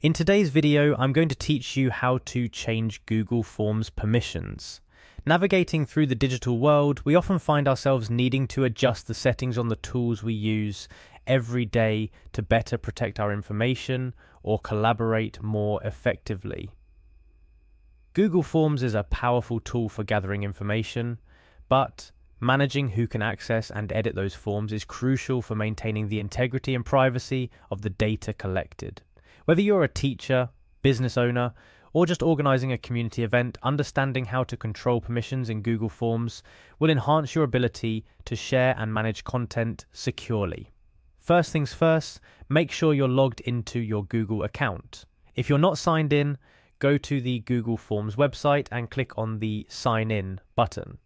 In today's video, I'm going to teach you how to change Google Forms permissions. Navigating through the digital world, we often find ourselves needing to adjust the settings on the tools we use every day to better protect our information or collaborate more effectively. Google Forms is a powerful tool for gathering information, but managing who can access and edit those forms is crucial for maintaining the integrity and privacy of the data collected. Whether you're a teacher, business owner, or just organizing a community event, understanding how to control permissions in Google Forms will enhance your ability to share and manage content securely. First things first, make sure you're logged into your Google account. If you're not signed in, go to the Google Forms website and click on the Sign In button.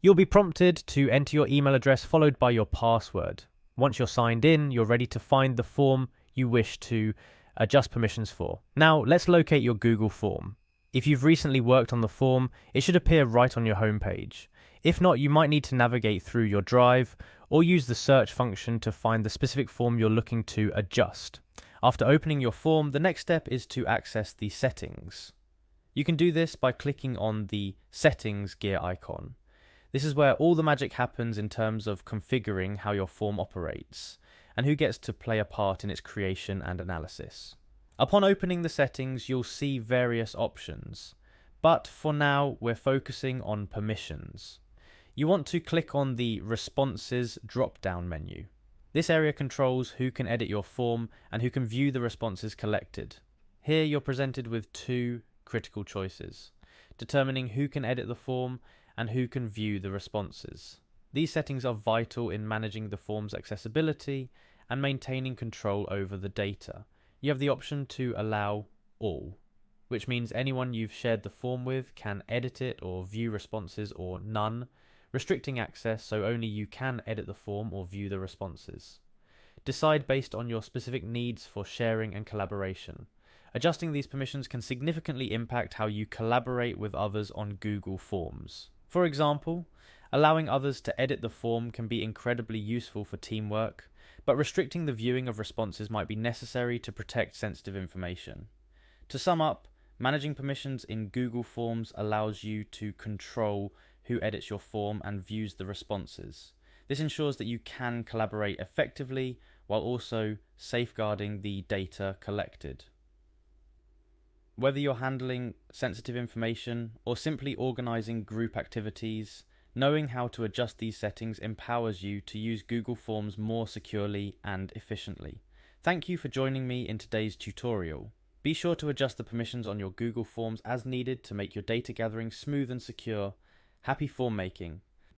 You'll be prompted to enter your email address followed by your password. Once you're signed in, you're ready to find the form you wish to adjust permissions for. Now, let's locate your Google form. If you've recently worked on the form, it should appear right on your homepage. If not, you might need to navigate through your Drive or use the search function to find the specific form you're looking to adjust. After opening your form, the next step is to access the settings. You can do this by clicking on the Settings gear icon. This is where all the magic happens in terms of configuring how your form operates and who gets to play a part in its creation and analysis. Upon opening the settings, you'll see various options, but for now, we're focusing on permissions. You want to click on the Responses drop-down menu. This area controls who can edit your form and who can view the responses collected. Here, you're presented with two critical choices, determining who can edit the form and who can view the responses. These settings are vital in managing the form's accessibility and maintaining control over the data. You have the option to allow all, which means anyone you've shared the form with can edit it or view responses, or none, restricting access so only you can edit the form or view the responses. Decide based on your specific needs for sharing and collaboration. Adjusting these permissions can significantly impact how you collaborate with others on Google Forms. For example, allowing others to edit the form can be incredibly useful for teamwork, but restricting the viewing of responses might be necessary to protect sensitive information. To sum up, managing permissions in Google Forms allows you to control who edits your form and views the responses. This ensures that you can collaborate effectively while also safeguarding the data collected. Whether you're handling sensitive information or simply organizing group activities, knowing how to adjust these settings empowers you to use Google Forms more securely and efficiently. Thank you for joining me in today's tutorial. Be sure to adjust the permissions on your Google Forms as needed to make your data gathering smooth and secure. Happy form making!